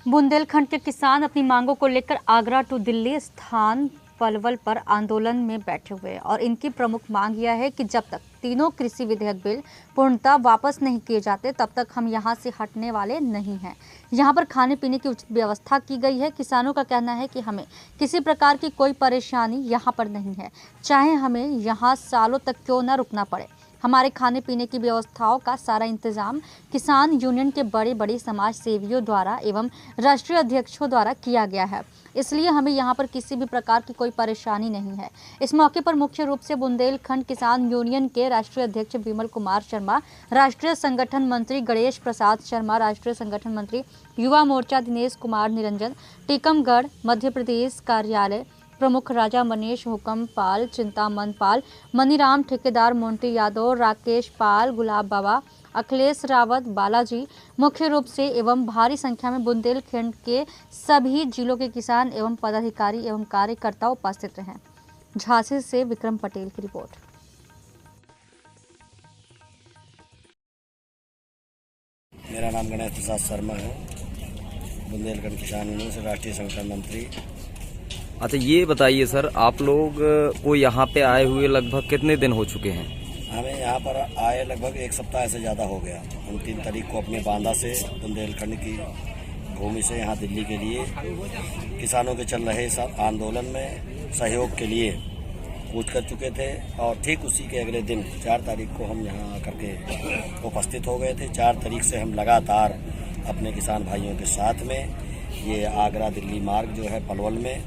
बुंदेलखंड के किसान अपनी मांगों को लेकर आगरा टू दिल्ली स्थान पलवल पर आंदोलन में बैठे हुए हैं और इनकी प्रमुख मांग यह है कि जब तक तीनों कृषि विधेयक बिल पूर्णतः वापस नहीं किए जाते तब तक हम यहां से हटने वाले नहीं हैं। यहां पर खाने पीने की उचित व्यवस्था की गई है। किसानों का कहना है कि हमें किसी प्रकार की कोई परेशानी यहां पर नहीं है, चाहे हमें यहां सालों तक क्यों न रुकना पड़े। हमारे खाने पीने की व्यवस्थाओं का सारा इंतजाम किसान यूनियन के बड़े बड़े समाज सेवियों द्वारा एवं राष्ट्रीय अध्यक्षों द्वारा किया गया है, इसलिए हमें यहाँ पर किसी भी प्रकार की कोई परेशानी नहीं है। इस मौके पर मुख्य रूप से बुंदेलखंड किसान यूनियन के राष्ट्रीय अध्यक्ष विमल कुमार शर्मा, राष्ट्रीय संगठन मंत्री गणेश प्रसाद शर्मा, राष्ट्रीय संगठन मंत्री युवा मोर्चा दिनेश कुमार निरंजन, टीकमगढ़ मध्य प्रदेश कार्यालय प्रमुख राजा मनीष हुकम पाल, चिंतामन पाल, मनीराम ठेकेदार, मोंटी यादव, राकेश पाल, गुलाब बाबा, अखिलेश रावत, बालाजी मुख्य रूप से एवं भारी संख्या में बुंदेलखंड के सभी जिलों के किसान एवं पदाधिकारी एवं कार्यकर्ता उपस्थित रहे। झांसी से विक्रम पटेल की रिपोर्ट। मेरा नाम गणेश प्रसाद शर्मा है, बुंदेलखंड किसान यूनियन से राष्ट्रीय संगठन मंत्री। अच्छा, ये बताइए सर, आप लोग को यहाँ पे आए हुए लगभग कितने दिन हो चुके हैं? हमें यहाँ पर आए लगभग एक सप्ताह से ज़्यादा हो गया। हम 3 तारीख को अपने बांदा से बुंदेलखंड की भूमि से यहाँ दिल्ली के लिए किसानों के चल रहे आंदोलन में सहयोग के लिए कूच कर चुके थे और ठीक उसी के अगले दिन 4 तारीख को हम यहाँ आकर के उपस्थित हो गए थे। 4 तारीख से हम लगातार अपने किसान भाइयों के साथ में ये आगरा दिल्ली मार्ग जो है पलवल में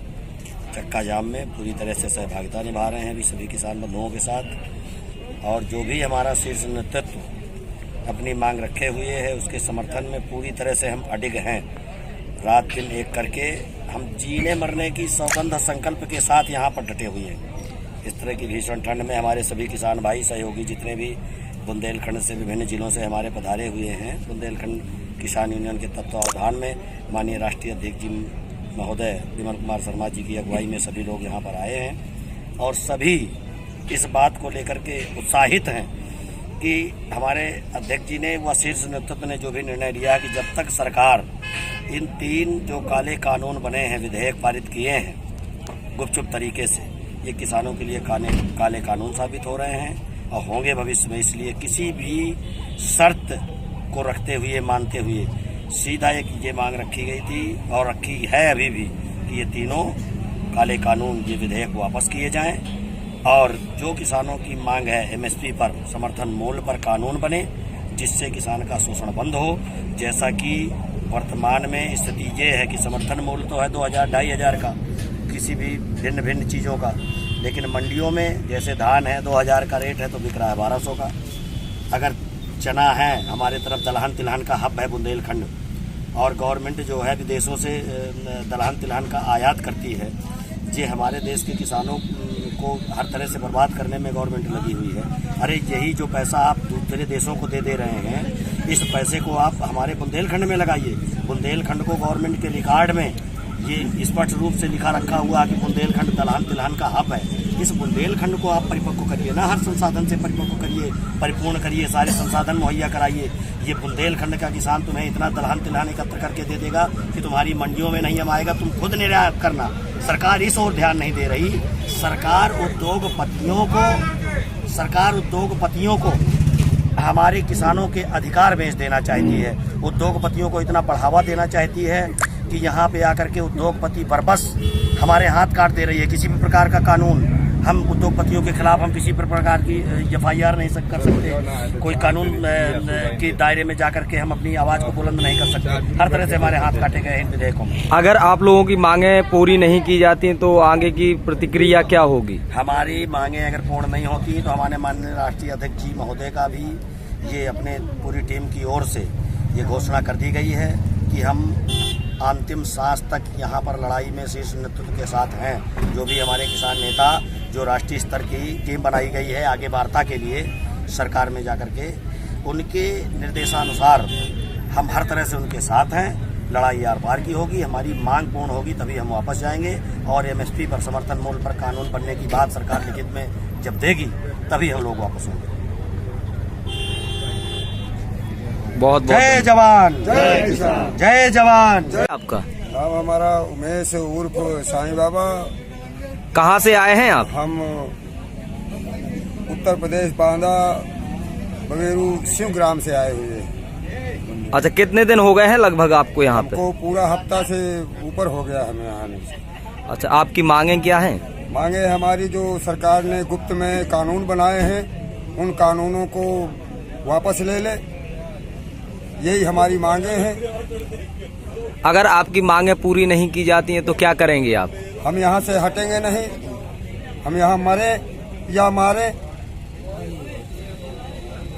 चक्का जाम में पूरी तरह से सहभागिता निभा रहे हैं अभी सभी किसान बंधुओं के साथ। और जो भी हमारा शीर्ष नेतृत्व अपनी मांग रखे हुए है उसके समर्थन में पूरी तरह से हम अडिग हैं। रात दिन एक करके हम जीने मरने की सौगंध संकल्प के साथ यहाँ पर डटे हुए हैं। इस तरह की भीषण ठंड में हमारे सभी किसान भाई सहयोगी जितने भी बुंदेलखंड से विभिन्न जिलों से हमारे पधारे हुए हैं, बुंदेलखंड किसान यूनियन के तत्वावधान में माननीय राष्ट्रीय अध्यक्ष जी महोदय विमल कुमार शर्मा जी की अगुवाई में सभी लोग यहाँ पर आए हैं और सभी इस बात को लेकर के उत्साहित हैं कि हमारे अध्यक्ष जी ने व शीर्ष नेतृत्व ने जो भी निर्णय लिया कि जब तक सरकार इन 3 जो काले कानून बने हैं, विधेयक पारित किए हैं गुपचुप तरीके से, ये किसानों के लिए काले कानून साबित हो रहे हैं और होंगे भविष्य में। इसलिए किसी भी शर्त को रखते हुए मानते हुए सीधा एक ये मांग रखी गई थी और रखी है अभी भी कि ये तीनों काले कानून, ये विधेयक वापस किए जाएं और जो किसानों की मांग है एमएसपी पर, समर्थन मूल्य पर कानून बने जिससे किसान का शोषण बंद हो। जैसा कि वर्तमान में स्थिति ये है कि समर्थन मूल्य तो है 2000-2500 का किसी भी भिन्न भिन्न चीज़ों का, लेकिन मंडियों में जैसे धान है 2000 का रेट है तो बिक रहा है 1200 का। अगर चना है, हमारे तरफ दलहन तिलहन का हब है बुंदेलखंड और गवर्नमेंट जो है विदेशों से दलहन तिलहन का आयात करती है, ये हमारे देश के किसानों को हर तरह से बर्बाद करने में गवर्नमेंट लगी हुई है। अरे यही जो पैसा आप दूसरे देशों को दे रहे हैं, इस पैसे को आप हमारे बुंदेलखंड में लगाइए। बुंदेलखंड को गवर्नमेंट के रिकॉर्ड में ये स्पष्ट रूप से लिखा रखा हुआ कि बुंदेलखंड दलहन तिलहन का हब है। इस बुंदेलखंड को आप परिपक्व करिए ना, हर संसाधन से परिपक्व करिए, परिपूर्ण करिए, सारे संसाधन मुहैया कराइए। ये बुंदेलखंड का किसान तुम्हें इतना दलहन तिलहन एकत्र करके दे देगा कि तुम्हारी मंडियों में नहीं आएगा, तुम खुद निर्यात करना। सरकार इस ओर ध्यान नहीं दे रही। सरकार उद्योगपतियों को हमारे किसानों के अधिकार बेच देना चाहती है। उद्योगपतियों को इतना बढ़ावा देना चाहती है कि यहाँ पे आकर के उद्योगपति बरबस हमारे हाथ काट दे रही है। किसी भी प्रकार का कानून, हम उद्योगपतियों के खिलाफ हम किसी प्रकार की FIR नहीं कर सकते, कोई कानून के दायरे में जाकर के हम अपनी आवाज को बुलंद नहीं कर सकते। हर तरह से हमारे हाथ काटे गए इन विधेयकों में। अगर आप लोगों की मांगे पूरी नहीं की जाती तो आगे की प्रतिक्रिया क्या होगी? हमारी मांगे अगर पूर्ण नहीं होती तो हमारे माननीय राष्ट्रीय अध्यक्ष जी महोदय का भी ये अपने पूरी टीम की ओर से ये घोषणा कर दी गई है कि हम अंतिम सांस तक यहाँ पर लड़ाई में शीर्ष नेतृत्व के साथ हैं। जो भी हमारे किसान नेता, जो राष्ट्रीय स्तर की टीम बनाई गई है आगे वार्ता के लिए सरकार में जाकर के, उनके निर्देशानुसार हम हर तरह से उनके साथ हैं। लड़ाई आर पार की होगी, हमारी मांग पूर्ण होगी तभी हम वापस जाएंगे और एमएसपी पर, समर्थन मूल्य पर कानून बनने की बात सरकार लिखित में जब देगी तभी हम लोग वापस होंगे। बहुत बहुत जय जवान जय किसान जय जवान। आपका नाम हमारा उमेश उर्फ साईं बाबा। कहाँ से आए हैं आप? हम उत्तर प्रदेश बांदा बगेरू शिव ग्राम से आए हुए हैं। अच्छा, कितने दिन हो गए हैं लगभग आपको यहाँ पे? हमको पूरा हफ्ता से ऊपर हो गया हमें आने से। अच्छा, आपकी मांगे क्या हैं? मांगे हमारी जो सरकार ने गुप्त में कानून बनाए हैं उन कानूनों को वापस ले ले, यही हमारी मांगे हैं। अगर आपकी मांगे पूरी नहीं की जाती हैं तो क्या करेंगे आप? हम यहाँ से हटेंगे नहीं, हम यहाँ मरे या मारे,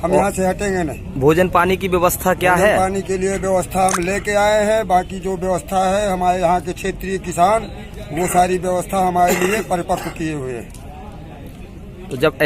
हम यहाँ से हटेंगे नहीं। भोजन पानी की व्यवस्था क्या भोजन है? पानी के लिए व्यवस्था हम लेके आए हैं, बाकी जो व्यवस्था है हमारे यहाँ के क्षेत्रीय किसान वो सारी व्यवस्था हमारे लिए परिपक्व किए हुए हैं। तो जब